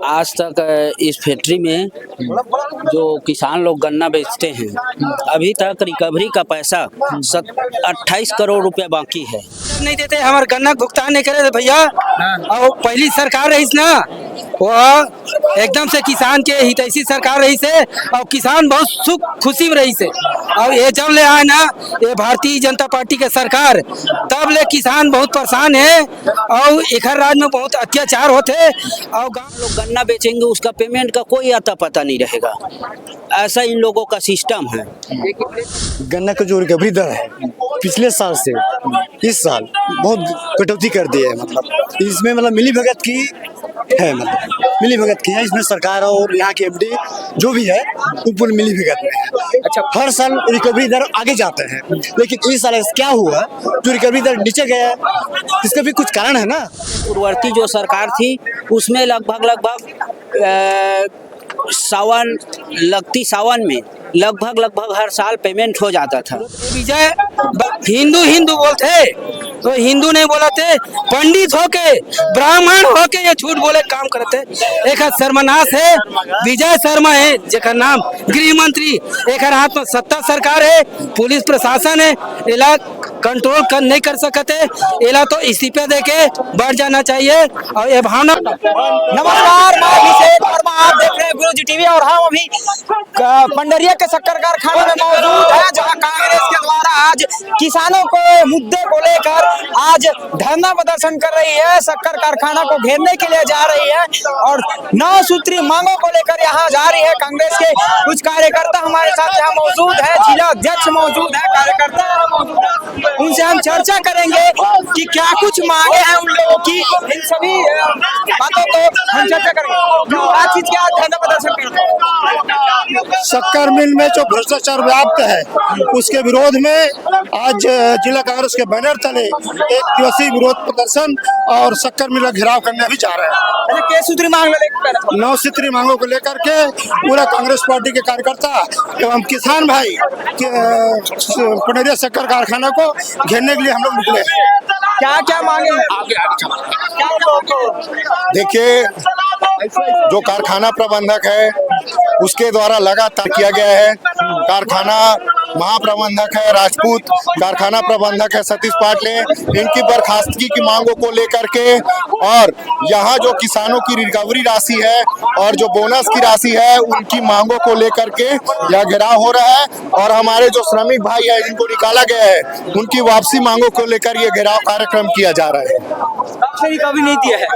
आज तक इस फैक्ट्री में जो किसान लोग गन्ना बेचते हैं, अभी तक रिकवरी का पैसा 28 करोड़ रुपया बाकी है। नहीं देते, हमारे गन्ना भुगतान नहीं करे भैया। और पहली सरकार रही ना, वो एकदम से किसान के हितैषी सरकार रही से, और किसान बहुत सुख खुशी में रही से। और ये जब ले आए ना ये भारतीय जनता पार्टी के सरकार, तब ले किसान बहुत परेशान है और एक राज्य में बहुत अत्याचार होते। और गाँव लोग गन्ना बेचेंगे, उसका पेमेंट का कोई आता पता नहीं रहेगा। ऐसा इन लोगों का सिस्टम है। गन्ना का जो रिकवरी दर है पिछले साल से इस साल बहुत कटौती कर दी है। मतलब इसमें मिली भगत की है, मिली भगत की है इसमें सरकार और यहाँ के एमडी जो भी है ऊपर मिली भगत में है। अच्छा, हर साल रिकवरी दर आगे जाते हैं, लेकिन इस साल क्या हुआ जो रिकवरी दर नीचे गया, इसका भी कुछ कारण है ना। पूर्ववर्ती जो सरकार थी उसमें लगभग सावन में लगभग हर साल पेमेंट हो जाता था। विजय हिंदू बोलते तो हिंदू नहीं बोला थे, पंडित होके ब्राह्मण होके ये झूठ बोले काम करते। एक शर्मनाश है विजय शर्मा है जेकर नाम गृह मंत्री, एक हाथ में सत्ता सरकार है, पुलिस प्रशासन है, इला कंट्रोल नहीं कर सकते, इला तो इस्तीफे देके बढ़ जाना चाहिए। और ये भावना। नमस्कार, मैं अभिषेक वर्मा, आप देख रहे हैं गुरुजी टीवी और हम अभी पंडरिया के शक्कर कारखाने में मौजूद है, जहां कांग्रेस के द्वारा आज किसानों को मुद्दे को लेकर आज धरना प्रदर्शन कर रही है। शक्कर कारखाना को घेरने के लिए जा रही है और 9 सूत्री मांगों को लेकर यहाँ जा रही है। कांग्रेस के कुछ कार्यकर्ता हमारे साथ यहाँ मौजूद है, जिला अध्यक्ष मौजूद है, कार्यकर्ता मौजूद है, उनसे हम चर्चा करेंगे कि क्या कुछ मांगे हैं उन लोगों की। इन सभी बातों को हम चर्चा करेंगे। आज चीज क्या धरना प्रदर्शन करते हैं? शक्कर मिल में जो भ्रष्टाचार व्याप्त है उसके विरोध में आज जिला कांग्रेस के बैनर तले एक दिवसीय विरोध प्रदर्शन और शक्कर मिल का घेराव करने भी जा रहे हैं। 9 सूत्री मांगों को लेकर के पूरा कांग्रेस पार्टी के कार्यकर्ता एवं किसान भाई पंडरिया शक्कर कारखाना को घेरने के लिए हम लोग निकले। क्या क्या मांगे? देखिए, जो कारखाना प्रबंधक है उसके द्वारा लगातार किया गया है। कारखाना महाप्रबंधक है राजपूत, कारखाना प्रबंधक है सतीश पाटले, इनकी बर्खास्तगी की मांगों को लेकर के और यहाँ जो किसानों की रिकवरी राशि है और जो बोनस की राशि है उनकी मांगों को लेकर के यह घेराव हो रहा है। और हमारे जो श्रमिक भाई है जिनको निकाला गया है उनकी वापसी मांगों को लेकर ये घेराव कार्यक्रम किया जा रहा है। रिकवरी नहीं दिया है।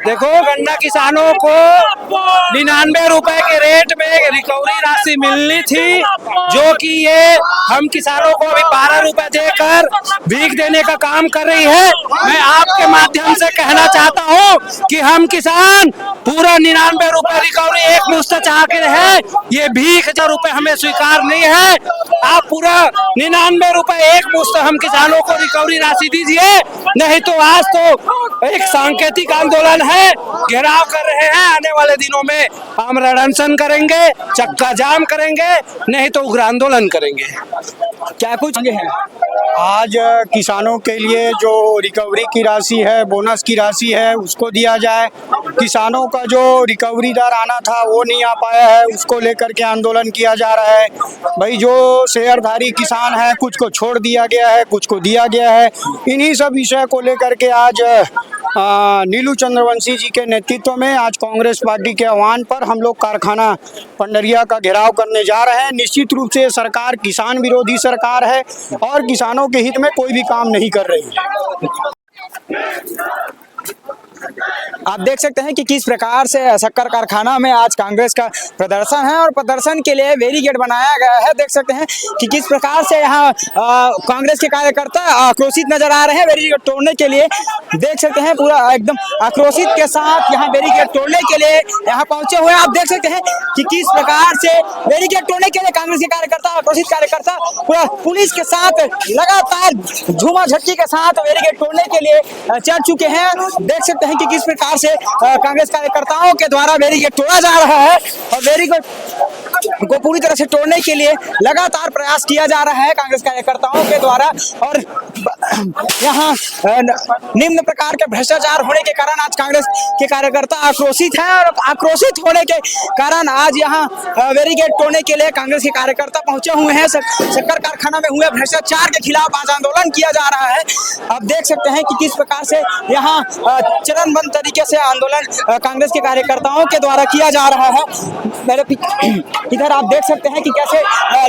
देखो, गन्ना किसानों को 99 रुपए के रेट में रिकवरी राशि मिलनी थी, जो कि ये हम किसानों को अभी 12 रुपए देकर भीख देने का काम कर रही है। मैं आपके माध्यम से कहना चाहता हूँ कि हम किसान पूरा 99 रुपए रिकवरी एक मुश्त चाहते हैं, ये भीख 1000 रुपए हमें स्वीकार नहीं है। आप पूरा 99 रुपए एक मुश्त हम किसानों को रिकवरी राशि दीजिए, नहीं तो आज तो एक सांकेतिक आंदोलन है, घेराव कर रहे हैं। आने वाले दिनों में हम अनशन करेंगे, चक्का जाम करेंगे, नहीं तो उग्र आंदोलन करेंगे। क्या कुछ है? आज किसानों के लिए जो रिकवरी की राशि है, बोनस की राशि है, उसको दिया जाए। किसानों का जो रिकवरी दर आना था वो नहीं आ पाया है, उसको लेकर के आंदोलन किया जा रहा है। भाई जो शेयरधारी किसान है कुछ को छोड़ दिया गया है, कुछ को दिया गया है। इन्हीं सब विषय को लेकर के आज नीलू चंद्रवंशी जी के नेतृत्व में आज कांग्रेस पार्टी के आह्वान पर हम लोग कारखाना पंडरिया का घेराव करने जा रहे हैं। निश्चित रूप से सरकार किसान विरोधी सरकार है और किसानों के हित में कोई भी काम नहीं कर रही है। आप देख सकते हैं कि किस प्रकार से शक्कर कारखाना में आज कांग्रेस का प्रदर्शन है और प्रदर्शन के लिए बैरिकेड बनाया गया है। देख सकते हैं कि किस प्रकार से यहाँ कांग्रेस के कार्यकर्ता आक्रोशित नजर आ रहे हैं बैरिकेड तोड़ने के लिए। देख सकते हैं पूरा एकदम आक्रोशित के साथ यहाँ बैरिकेड तोड़ने के लिए यहाँ पहुंचे हुए हैं। आप देख सकते हैं कि किस प्रकार से बैरिकेड तोड़ने के लिए कांग्रेस के कार्यकर्ता, आक्रोशित कार्यकर्ता पूरा पुलिस के साथ लगातार झूमा झटकी के साथ बैरिकेड तोड़ने के लिए चल चुके हैं। देख सकते हैं कि किस प्रकार से कांग्रेस कार्यकर्ताओं के द्वारा बैरिकेड तोड़ा जा रहा है और बैरिकेड को पूरी तरह से तोड़ने के लिए लगातार प्रयास किया जा रहा है कांग्रेस कार्यकर्ताओं के द्वारा। और यहाँ निम्न प्रकार के भ्रष्टाचार होने के कारण आज कांग्रेस के कार्यकर्ता आक्रोशित हैं और आक्रोशित होने के कारण आज यहाँ बैरिकेड तोड़ने के लिए कांग्रेस के कार्यकर्ता पहुंचे हुए हैं। शक्कर कारखाना में हुए भ्रष्टाचार के खिलाफ आज आंदोलन किया जा रहा है। आप देख सकते हैं कि किस प्रकार से यहाँ चरणबद्ध तरीके से आंदोलन कांग्रेस के कार्यकर्ताओं के द्वारा किया जा रहा है। मेरे इधर आप देख सकते हैं कि कैसे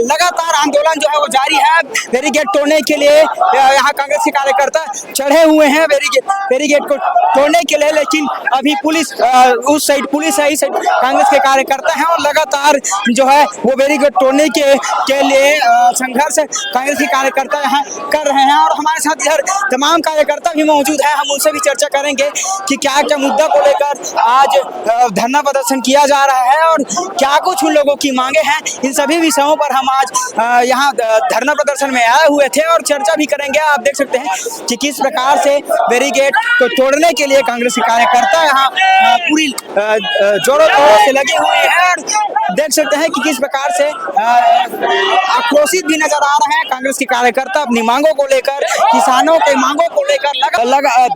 लगातार आंदोलन जो है वो जारी है बैरिकेड तोड़ने के लिए। यहाँ कांग्रेस के कार्यकर्ता चढ़े हुए हैं बैरिकेड को तोड़ने के लिए, लेकिन अभी पुलिस उस साइड पुलिस है, इस साइड कांग्रेस के कार्यकर्ता हैं और लगातार जो है वो बैरिकेड तोड़ने के लिए संघर्ष कांग्रेस के कार्यकर्ता यहाँ कर रहे हैं। और हमारे साथ इधर तमाम कार्यकर्ता भी मौजूद हैं, हम उनसे भी चर्चा करेंगे कि क्या क्या मुद्दा को लेकर आज धरना प्रदर्शन किया जा रहा है और क्या कुछ उन लोगों की मांगे हैं। इन सभी विषयों पर हम आज यहाँ धरना प्रदर्शन में आए हुए थे और चर्चा भी करेंगे। आप देख सकते हैं कि किस प्रकार से बैरिकेड को तोड़ने के लिए कांग्रेस के कार्यकर्ता यहाँ पूरी जोरों तोरों से लगे हुए हैं। देख सकते हैं कि किस प्रकार से आक्रोशित भी नजर आ रहे हैं कांग्रेस के कार्यकर्ता अपनी मांगों को लेकर, किसानों के मांगों को लेकर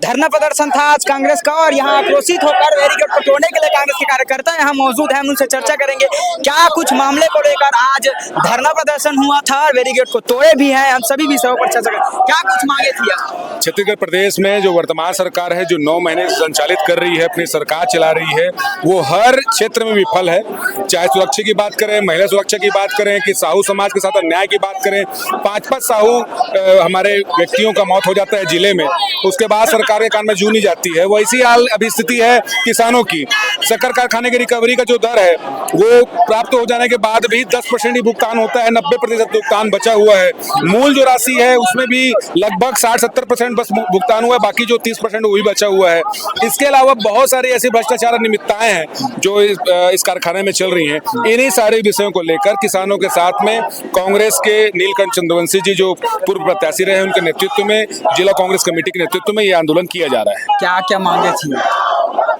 धरना प्रदर्शन था आज कांग्रेस का। और यहाँ आक्रोशित होकर बैरिकेड को तोड़ने के लिए कांग्रेस के कार्यकर्ता यहाँ मौजूद हैं, हम उनसे चर्चा करेंगे क्या कुछ मामले को लेकर आज धरना प्रदर्शन हुआ था और बैरिकेड को तोड़े भी हैं। हम सभी विषयों पर चर्चा करेंगे, क्या कुछ मांगे थी। छत्तीसगढ़ प्रदेश में जो वर्तमान सरकार है, जो 9 महीने से संचालित कर रही है, अपनी सरकार चला रही है, वो हर क्षेत्र में विफल है। चाहे सुरक्षा की बात करें, महिला सुरक्षा की बात करें, कि साहू समाज के साथ अन्याय की बात करें, 5-5 साहू हमारे व्यक्तियों का मौत हो जाता है जिले में, उसके बाद सरकार के कान में जू नहीं जाती है। वैसी हाल अभी स्थिति है किसानों की। शक्कर कारखाने की रिकवरी का जो दर है वो प्राप्त हो जाने के बाद भी 10% ही भुगतान होता है, 90% भुगतान बचा हुआ है। मूल जो राशि है उसमें भी लगभग 60-70% बस भुगतान हुआ है, बाकी जो 30% वो भी बचा हुआ है। इसके अलावा बहुत सारी ऐसी भ्रष्टाचार निमित्ताएं हैं जो इस कारखाने में चल रही हैं। इन्हीं सारे विषयों को लेकर किसानों के साथ में कांग्रेस के नीलकंठ चंद्रवंशी जी जो पूर्व प्रत्याशी रहे, उनके नेतृत्व में, जिला कांग्रेस कमेटी के नेतृत्व में ये आंदोलन किया जा रहा है। क्या क्या मांगे थी?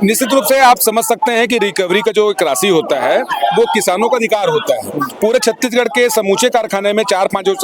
निश्चित रूप से आप समझ सकते हैं कि रिकवरी का जो एक राशि होता है वो किसानों का अधिकार होता है। पूरे छत्तीसगढ़ के समूचे कारखाने में 4-5 जो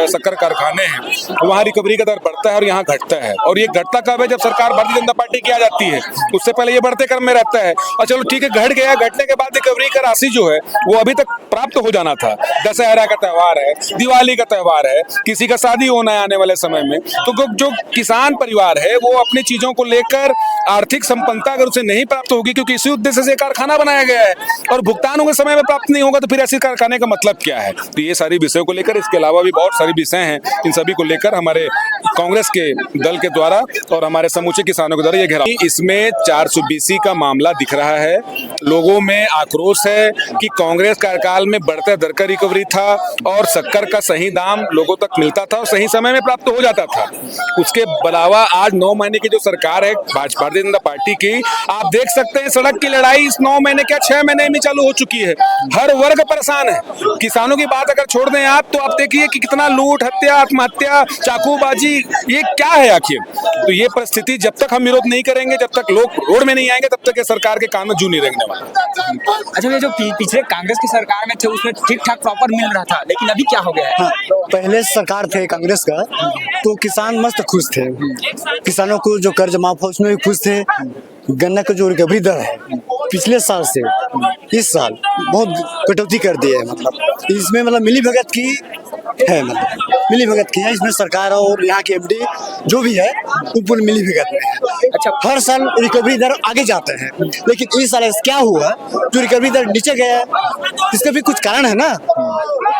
शक्कर कारखाने हैं वहाँ रिकवरी का दर बढ़ता है और यहाँ घटता है। और ये घटता कब है? जब सरकार भारतीय जनता पार्टी की आ जाती है, उससे पहले ये बढ़ते क्रम में रहता है। और चलो ठीक है, घट गया, घटने के बाद रिकवरी का राशि जो है वो अभी तक प्राप्त हो जाना था। दशहरा का त्यौहार है, दिवाली का त्यौहार है, किसी का शादी होना है आने वाले समय में, तो जो किसान परिवार है वो अपनी चीजों को लेकर आर्थिक संपन्नता अगर उसे नहीं प्राप्त होगी, क्योंकि इसी उद्देश्य से कारखाना बनाया गया है, और भुगतान होंगे समय में प्राप्त नहीं होगा तो फिर ऐसे कारखाने का मतलब क्या है। तो ये सारी विषयों को लेकर, इसके अलावा भी बहुत सारी विषय हैं, इन सभी को लेकर हमारे कांग्रेस के दल के द्वारा और हमारे समूचे किसानों के द्वारा ये घेराव। इसमें 420 का मामला दिख रहा है। लोगों में आक्रोश है कि कांग्रेस कार्यकाल में बढ़ते दर का रिकवरी था और शक्कर का सही दाम लोगों तक मिलता था और सही समय में प्राप्त हो जाता था। उसके अलावा आज 9 महीने की जो सरकार है भारतीय जनता पार्टी की, आप देख सकते हैं सड़क की लड़ाई इस 9 महीने क्या 6 महीने में चालू हो चुकी है। हर वर्ग परेशान है। किसानों की बात अगर छोड़ दें आप, तो आप देखिए कि कितना लूट, हत्या, आत्महत्या, चाकूबाजी, ये क्या है आखिर। तो ये परिस्थिति जब तक हम विरोध नहीं करेंगे, जब तक लोग रोड में नहीं आएंगे, तब तक ये सरकार के कान में जू नहीं रेंगने वाला। अच्छा, ये जो पिछले कांग्रेस की सरकार में थे उसमें ठीक ठाक प्रॉपर मिल रहा था, लेकिन अभी क्या हो गया है? हाँ, पहले सरकार थे कांग्रेस का तो किसान मस्त खुश थे। किसानों को जो कर्ज माफ हो उसमें भी खुश थे। गन्ना का जो रिकवरी दर है पिछले साल से इस साल बहुत कटौती कर दी है। मतलब इसमें मतलब मिली भगत की है, मतलब मिली भगत की है इसमें सरकार और यहाँ के एमडी जो भी है वो पूरी मिली भगत में है। अच्छा, हर साल रिकवरी दर आगे जाते हैं, लेकिन इस साल क्या हुआ जो रिकवरी दर नीचे गया है, इसका भी कुछ कारण है ना।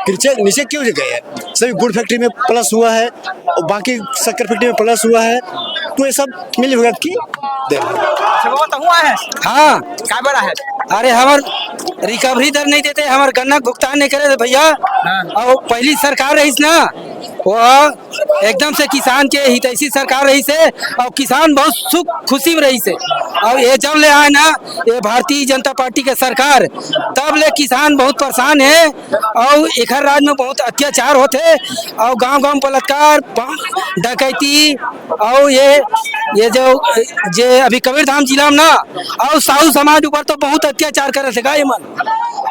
नीचे क्यों गए है? सभी गुड़ फैक्ट्री में प्लस हुआ है और बाकी शक्कर फैक्ट्री में प्लस हुआ है, तो ये सब मिली भगत की वो तो हुआ है। हाँ, क्या बड़ा है? अरे हमार रिकवरी दर नहीं देते, हमार गन्ना भुगतान नहीं करे भैया। और पहली सरकार रही ना, वो एकदम से किसान के हितैषी सरकार रही से और किसान बहुत सुख खुशी में रही से। और ये जब ले आए ना ये भारतीय जनता पार्टी के सरकार, तब ले किसान बहुत परेशान है और एक राज्य में बहुत अत्याचार होते और गांव-गांव बलात्कार, डकैती और ये जो अभी कबीरधाम जिला में ना और साहू समाज ऊपर तो बहुत अत्याचार करे थे गाय मन।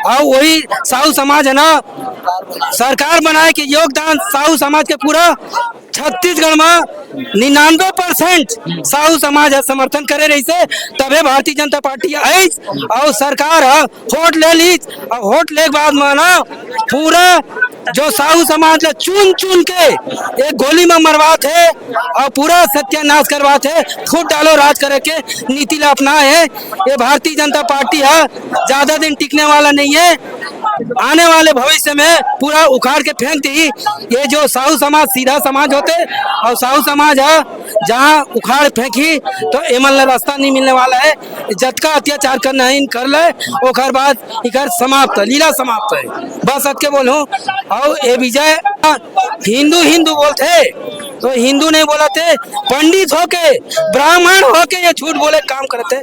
और वही साहू समाज है ना सरकार बनाए के योगदान साहू समाज के पूरा छत्तीसगढ़ में 99% साहू समाज है समर्थन करे रही से तबे भारतीय जनता पार्टी आई और सरकार है वोट ले ली और वोट ले के बाद में ना पूरा जो साहू समाज ने चुन चुन के एक गोली में मरवा थे और पूरा सत्यानाश करवा थे फूट डालो राज करे के नीति ला अपना है। ये भारतीय जनता पार्टी है ज्यादा दिन टिकने वाला नहीं है, आने वाले भविष्य में पूरा उखाड़ के फेंक दी। ये जो साहू समाज सीधा समाज होते और साहू समाज है जहाँ उखाड़ फेंकी तो एमन रास्ता नहीं मिलने वाला है। जतका अत्याचार करना है इन कर ले ओकर बाद इकर समाप्त लीला समाप्त है बस अत के बोलूं। और ये विजय हिंदू हिंदू बोलते तो हिंदू नहीं बोला थे, पंडित होके ब्राह्मण होके ये झूठ बोले काम करते।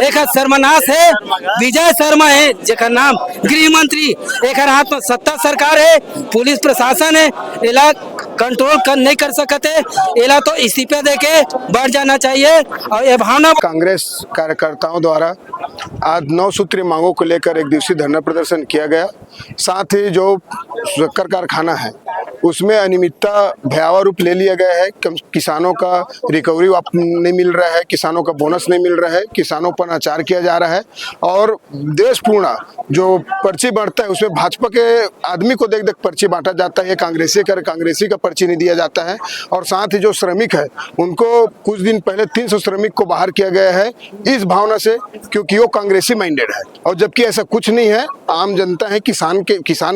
एक सर्वनाश है विजय शर्मा है जेकर नाम गृह मंत्री, एक हाथ में सत्ता सरकार है, पुलिस प्रशासन है, इला कंट्रोल नहीं कर सकते, इला तो इस्तीफा देके बढ़ जाना चाहिए। और ये भावना कांग्रेस कार्यकर्ताओं द्वारा आज 9 सूत्रीय मांगों को लेकर एक दिवसीय धरना प्रदर्शन किया गया। साथ ही जो शक्कर कारखाना है उसमें अनियमितता भयावह रूप ले लिया गया है। किसानों का रिकवरी नहीं मिल रहा है, किसानों का बोनस नहीं मिल रहा है, किसानों पर अत्याचार किया जा रहा है और देशपूर्ण जो पर्ची बांटता है उसमें भाजपा के आदमी को देख देख पर्ची बांटा जाता है, कांग्रेसी का पर्ची नहीं दिया जाता है। और साथ ही जो श्रमिक है उनको कुछ दिन पहले 300 श्रमिक को बाहर किया गया है इस भावना से क्योंकि वो कांग्रेसी माइंडेड है, और जबकि ऐसा कुछ नहीं है। आम जनता है, किसान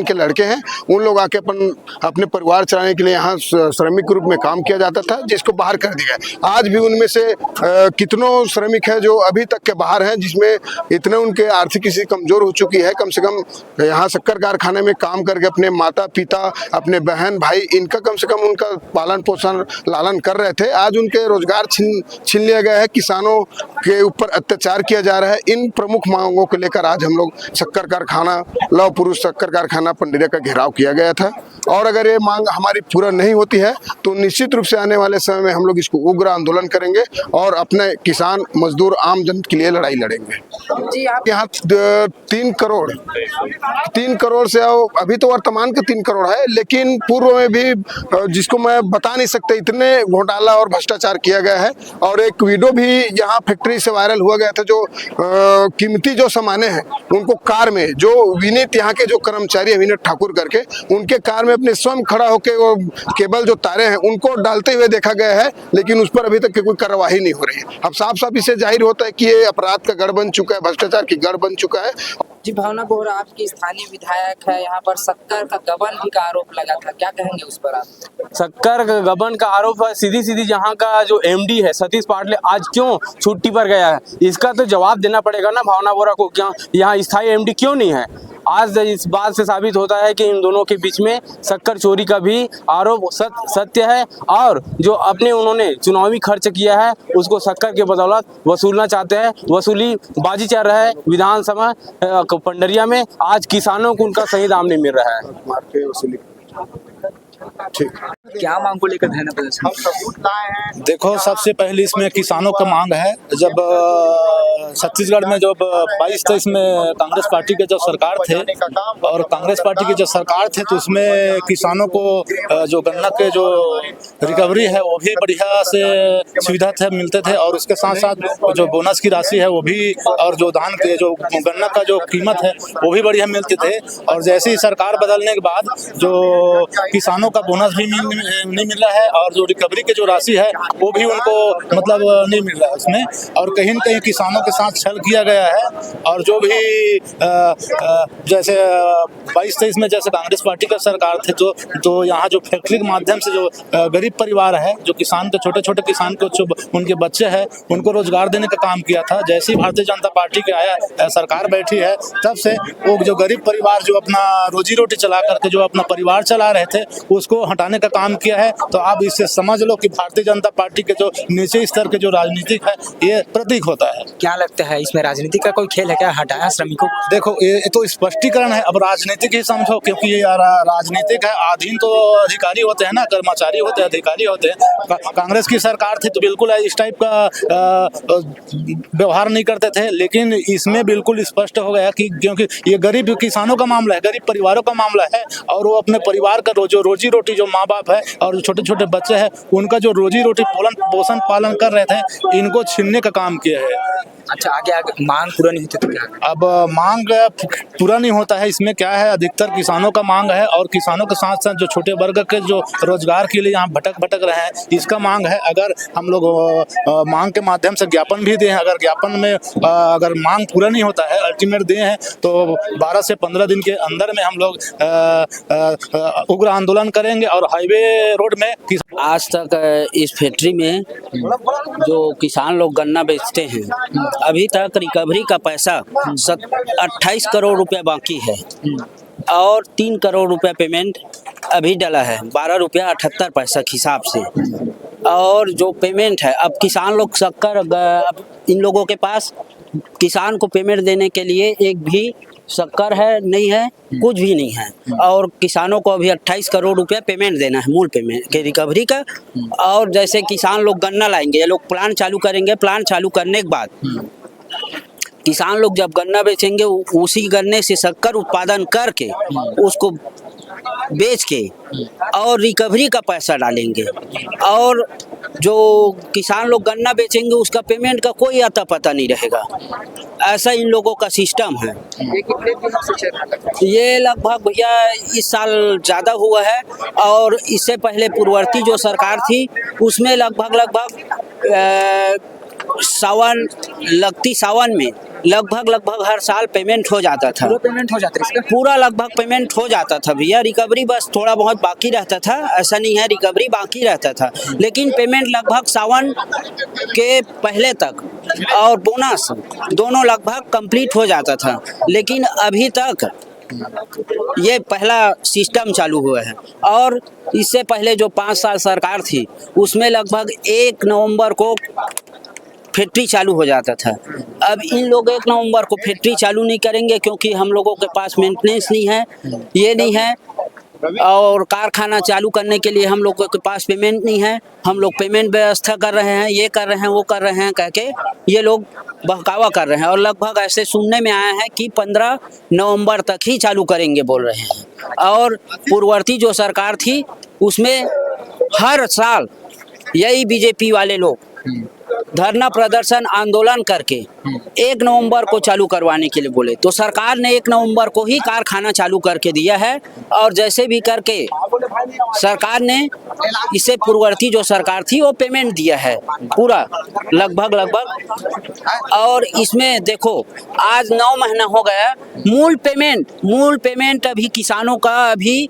के लड़के हैं, उन लोग आके अपने परिवार चलाने के लिए यहाँ श्रमिक के रूप में काम किया जाता था जिसको बाहर कर दिया गया। आज भी उनमें से कितनों श्रमिक है जो अभी तक के बाहर हैं, जिसमें इतने उनके आर्थिक स्थिति कमजोर हो चुकी है। कम से कम यहाँ शक्कर कारखाने में काम करके अपने माता पिता, अपने बहन भाई, इनका कम से कम उनका पालन पोषण लालन कर रहे थे। आज उनके रोजगार छीन लिया गया है, किसानों के ऊपर अत्याचार किया जा रहा है। इन प्रमुख मांगों को लेकर आज हम लोग शक्कर कारखाना लौह पुरुष शक्कर कारखाना पंडरिया का घेराव किया गया था। और अगर ये मांग हमारी पूरा नहीं होती है तो निश्चित रूप से आने वाले समय में हम लोग इसको उग्र आंदोलन करेंगे और अपने किसान मजदूर आम जन के लिए लड़ाई लड़ेंगे। जी आप यहाँ 3 करोड़ से अभी तो वर्तमान के 3 करोड़ है, लेकिन पूर्व में भी जिसको मैं बता नहीं सकता इतने घोटाला और भ्रष्टाचार किया गया है। और एक वीडियो भी यहाँ फैक्ट्री से वायरल हुआ गया था जो कीमती जो सामाने हैं उनको कार में जो विनीत यहाँ के जो कर्मचारी है विनीत ठाकुर करके उनके कार में अपने स्वयं खड़ा होकर वो केबल जो तारे हैं उनको डालते हुए देखा गया है, लेकिन उस पर अभी तक कोई कार्रवाई नहीं हो रही है। अब साफ साफ इससे जाहिर होता है कि ये अपराध का गढ़ बन चुका है, भ्रष्टाचार की गढ़ बन चुका है। जी भावना बोहरा आपकी स्थानीय विधायक है, यहाँ पर शक्कर का गबन भी का आरोप लगा था, क्या कहेंगे उस पर आप? शक्कर गबन का आरोप है, सीधी जहाँ का जो एमडी है सतीश पाटले आज क्यों छुट्टी पर गया है, इसका तो जवाब देना पड़ेगा ना भावना बोहरा को। क्या यहाँ स्थायी एमडी क्यों नहीं है? आज इस बात से साबित होता है कि इन दोनों के बीच में शक्कर चोरी का भी आरोप सत्य है और जो अपने उन्होंने चुनावी खर्च किया है उसको शक्कर के बदौलत वसूलना चाहते हैं। वसूली बाजी चल रहा है विधानसभा पंडरिया में। आज किसानों को उनका सही दाम नहीं मिल रहा है। ठीक, क्या मांग को लेकर धरना प्रदर्शन? देखो, सबसे पहले इसमें किसानों का मांग है। जब छत्तीसगढ़ में जब 22-23 में कांग्रेस पार्टी के जो सरकार थे और कांग्रेस पार्टी के जो सरकार थे तो उसमें किसानों को जो गन्ना के जो रिकवरी है वो भी बढ़िया से सुविधा थे मिलते थे और उसके साथ साथ जो बोनस की राशि है वो भी और जो धान के जो गन्ना का जो कीमत है वो भी बढ़िया मिलते थे। और जैसे ही सरकार बदलने के बाद जो किसानों का बोनस भी नहीं मिल रहा है और जो रिकवरी की जो राशि है वो भी उनको मतलब नहीं मिल रहा है उसमें, और कहीं न कहीं किसानों के साथ छल किया गया है। और जो भी जैसे 22-23 में जैसे कांग्रेस पार्टी का सरकार थे तो यहाँ जो फैक्ट्री के माध्यम से जो गरीब परिवार है, जो किसान के छोटे छोटे किसान को जो उनके बच्चे हैं उनको रोजगार देने का काम किया था। जैसे ही भारतीय जनता पार्टी के आया सरकार बैठी है तब से वो जो गरीब परिवार जो अपना रोजी रोटी चला करके जो अपना परिवार चला रहे थे उसको हटाने का काम काम किया है। तो आप इससे समझ लो कि भारतीय जनता पार्टी के जो नीचे स्तर के जो राजनीतिक है ये प्रतीक होता है। क्या लगता है इसमें राजनीति का कोई खेल है क्या? हटाया श्रमिकों को? देखो ये तो स्पष्टीकरण है, अब राजनीतिक ही समझो, क्योंकि ये राजनीतिक है। अधीन तो अधिकारी होते हैं ना, कर्मचारी होते हैं, अधिकारी होते हैं। कांग्रेस की सरकार थी तो बिल्कुल इस टाइप का व्यवहार नहीं करते थे, लेकिन इसमें बिल्कुल स्पष्ट हो गया कि क्योंकि ये गरीब किसानों का मामला है, गरीब परिवारों का मामला है, और वो अपने परिवार का जो रोजी रोटी, जो माँ बाप है और जो छोटे छोटे बच्चे हैं, उनका जो रोजी रोटी पोषण पालन कर रहे थे, इनको छीनने का काम किया है। अच्छा, आगे मांग पूरा नहीं होती तो क्या? अब मांग पूरा नहीं होता है, इसमें क्या है, अधिकतर किसानों का मांग है, और किसानों के साथ साथ जो छोटे वर्ग के जो रोजगार के लिए यहाँ भटक रहे हैं, इसका मांग है। अगर हम लोग मांग के माध्यम से ज्ञापन भी दें, अगर ज्ञापन में अगर मांग पूरा नहीं होता है, अल्टीमेट दिए हैं, तो 12 से 15 दिन के अंदर में हम लोग उग्र आंदोलन करेंगे और हाईवे रोड में। आज तक इस फैक्ट्री में जो किसान लोग गन्ना बेचते हैं, अभी तक रिकवरी का पैसा 28 करोड़ रुपया बाकी है, और 3 करोड़ रुपया पेमेंट अभी डला है, 12 रुपया 78 पैसा के हिसाब से। और जो पेमेंट है, अब किसान लोग शक्कर, अब इन लोगों के पास किसान को पेमेंट देने के लिए एक भी शक्कर है नहीं है, कुछ भी नहीं है, और किसानों को अभी 28 करोड़ रुपया पेमेंट देना है, मूल पेमेंट के रिकवरी का। और जैसे किसान लोग गन्ना लाएंगे, ये लोग प्लांट चालू करेंगे, प्लांट चालू करने के बाद किसान लोग जब गन्ना बेचेंगे, उसी गन्ने से शक्कर उत्पादन करके उसको बेच के और रिकवरी का पैसा डालेंगे, और जो किसान लोग गन्ना बेचेंगे उसका पेमेंट का कोई आता पता नहीं रहेगा। ऐसा इन लोगों का सिस्टम है। ये लगभग भैया इस साल ज़्यादा हुआ है, और इससे पहले पूर्ववर्ती जो सरकार थी उसमें लगभग सावन में लगभग हर साल पेमेंट हो जाता था। पेमेंट हो जाता है, पूरा लगभग पेमेंट हो जाता था भैया। रिकवरी बस थोड़ा बहुत बाकी रहता था, ऐसा नहीं है, रिकवरी बाकी रहता था, लेकिन पेमेंट लगभग सावन के पहले तक और बोनस दोनों लगभग कंप्लीट हो जाता था। लेकिन अभी तक ये पहला सिस्टम चालू हुआ है, और इससे पहले जो 5 साल सरकार थी उसमें लगभग 1 नवंबर को फैक्ट्री चालू हो जाता था। अब इन लोग 1 नवंबर को फैक्ट्री चालू नहीं करेंगे, क्योंकि हम लोगों के पास मेंटेनेंस नहीं है, ये नहीं है, और कारखाना चालू करने के लिए हम लोगों के पास पेमेंट नहीं है। हम लोग पेमेंट व्यवस्था कर रहे हैं, ये कर रहे हैं, वो कर रहे हैं कह के ये लोग बहकावा कर रहे हैं, और लगभग ऐसे सुनने में आया है कि 15 नवंबर तक ही चालू करेंगे बोल रहे हैं। और पूर्ववर्ती जो सरकार थी उसमें हर साल यही बीजेपी वाले लोग धरना प्रदर्शन आंदोलन करके 1 नवंबर को चालू करवाने के लिए बोले, तो सरकार ने 1 नवंबर को ही कारखाना चालू करके दिया है। और जैसे भी करके सरकार ने, इससे पूर्ववर्ती जो सरकार थी वो पेमेंट दिया है पूरा लगभग। और इसमें देखो आज 9 महीना हो गया, मूल पेमेंट अभी किसानों का अभी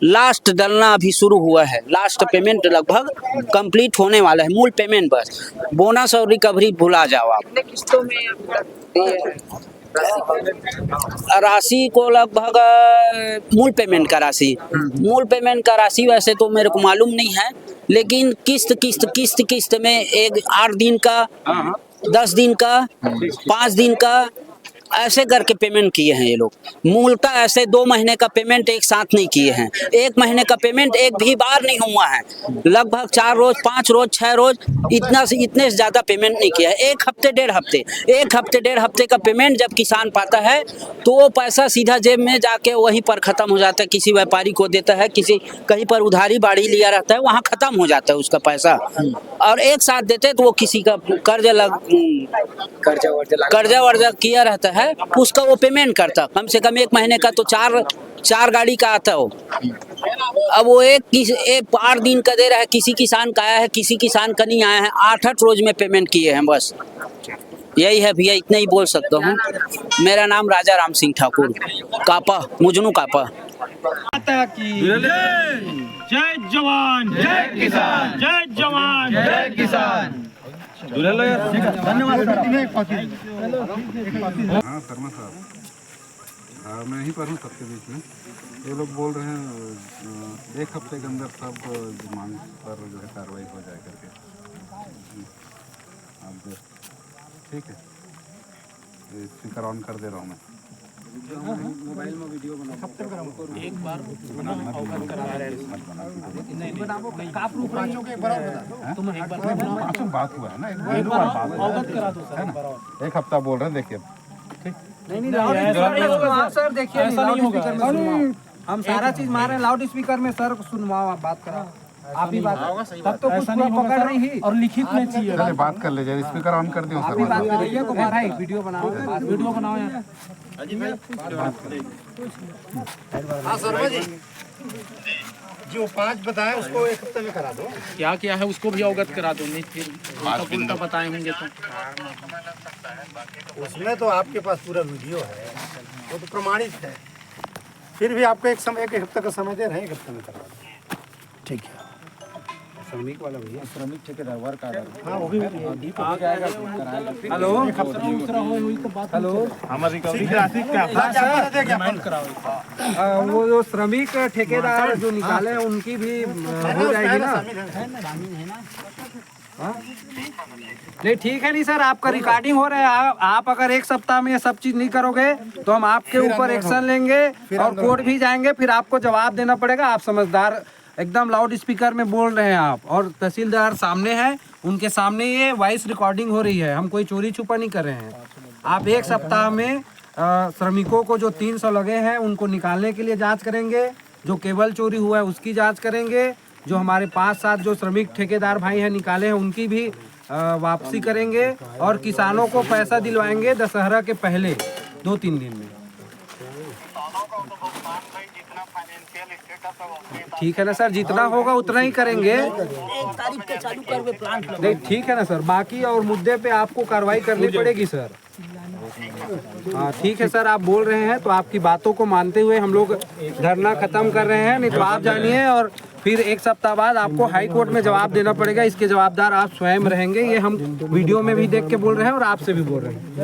लास्ट डलना अभी शुरू हुआ है। लास्ट पेमेंट लगभग कंप्लीट होने वाला है, मूल पेमेंट बस। बोनस और रिकवरी भुला जाओ आप। किस्तों में राशि को लगभग मूल पेमेंट का राशि वैसे तो मेरे को मालूम नहीं है, लेकिन किस्त में एक 8 दिन का, 10 दिन का, 5 दिन का ऐसे करके पेमेंट किए हैं ये लोग। मूलतः ऐसे 2 महीने का पेमेंट एक साथ नहीं किए हैं, 1 महीने का पेमेंट एक भी बार नहीं हुआ है। लगभग 4 रोज, 5 रोज, 6 रोज, इतने से ज़्यादा पेमेंट नहीं किया है। 1 हफ्ते, 1.5 हफ्ते का पेमेंट जब किसान पाता है तो वो पैसा सीधा जेब में जाके वहीं पर ख़त्म हो जाता है। किसी व्यापारी को देता है, किसी कहीं पर उधारी बाड़ी लिया रहता है, वहाँ ख़त्म हो जाता है उसका पैसा। और एक साथ देते तो वो किसी का कर्जा वर्जा किया रहता है, उसका वो पेमेंट करता। कम से कम 1 महीने का तो 4 गाड़ी का आता हो। अब वो एक 8 दिन का दे रहा है, किसी किसान का आया है, किसी किसान का नहीं आया है। 8 रोज में पेमेंट किए हैं बस। यही है भैया, इतना ही बोल सकता हूँ। मेरा नाम राजा राम सिंह ठाकुर, कापा, मुजनू कापा। जय जवान, जय किसान, जय जवान, जय किसान। धन्यवाद। हाँ मैं यहीं पर हूँ सबके बीच में। ये लोग बोल रहे हैं 1 हफ्ते के अंदर सब मांग पर जो है कार्रवाई हो जाए करके। अब ठीक है, स्पीकर ऑन कर दे रहा हूँ मैं। मोबाइल में वीडियो बना एक बार बात हुआ है ना, एक बार अवगत करा दो है ना। 1 हफ्ता बोल रहे हैं, देखिए नहीं सर, देखिए ऐसा नहीं होगा। हम सारा चीज मार रहे हैं लाउड स्पीकर में सर, सुनवाओ, आप बात करा, आप ही बात, तब तो कुछ पकड़ नहीं ही और लिखित में चाहिए। चलिए बात कर लीजिए, स्पीकर ऑन कर दियो आप ही बात करिए को भाई, वीडियो बनाओ, वीडियो बनाओ यार। हाँ शर्मा जी, जो 5 बताए उसको 1 हफ्ते में करा दो। क्या क्या है उसको भी अवगत करा दो, नहीं फिर उल्टा बताए होंगे तो। उसमें तो आपके पास पूरा वीडियो है, वो तो प्रमाणित है। फिर भी आपको एक हफ्ते का समय दे रहे हैं, 1 हफ्ते में करवा दो। ठीक है। श्रमिक वाला भैया, श्रमिक ठेकेदार वर्क आर्डर, हाँ वो भी आ जाएगा। हेलो हेलो, हमारी रिकवरी की राशि क्या वो जो श्रमिक ठेकेदार जो निकाले हैं उनकी भी हो जाएगी ना? हाँ? नहीं ठीक है, नहीं सर, आपका रिकॉर्डिंग हो रहा है। आप अगर 1 सप्ताह में ये सब चीज नहीं करोगे तो हम आपके ऊपर एक्शन लेंगे और कोर्ट भी जाएंगे, फिर आपको जवाब देना पड़ेगा। आप समझदार, एकदम लाउड स्पीकर में बोल रहे हैं आप, और तहसीलदार सामने हैं, उनके सामने ये वॉइस रिकॉर्डिंग हो रही है। हम कोई चोरी छुपा नहीं कर रहे हैं। आप 1 सप्ताह में श्रमिकों को जो 300 लगे हैं उनको निकालने के लिए जांच करेंगे, जो केबल चोरी हुआ है उसकी जांच करेंगे, जो हमारे 5-7 जो श्रमिक ठेकेदार भाई हैं निकाले हैं उनकी भी वापसी करेंगे, और किसानों को पैसा दिलवाएंगे दशहरा के पहले 2-3 दिन में। ठीक है ना सर, जितना होगा उतना ही करेंगे। 1 तारीख के चालू करवे प्लांट। नहीं ठीक है ना सर, बाकी और मुद्दे पे आपको कार्रवाई करनी पड़ेगी सर। हाँ ठीक है सर, आप बोल रहे हैं तो आपकी बातों को मानते हुए हम लोग धरना खत्म कर रहे हैं। नहीं तो आप जानिए, और फिर 1 सप्ताह बाद आपको हाई कोर्ट में जवाब देना पड़ेगा। इसके जवाबदार आप स्वयं रहेंगे। ये हम वीडियो में भी देख के बोल रहे हैं और आपसे भी बोल रहे हैं।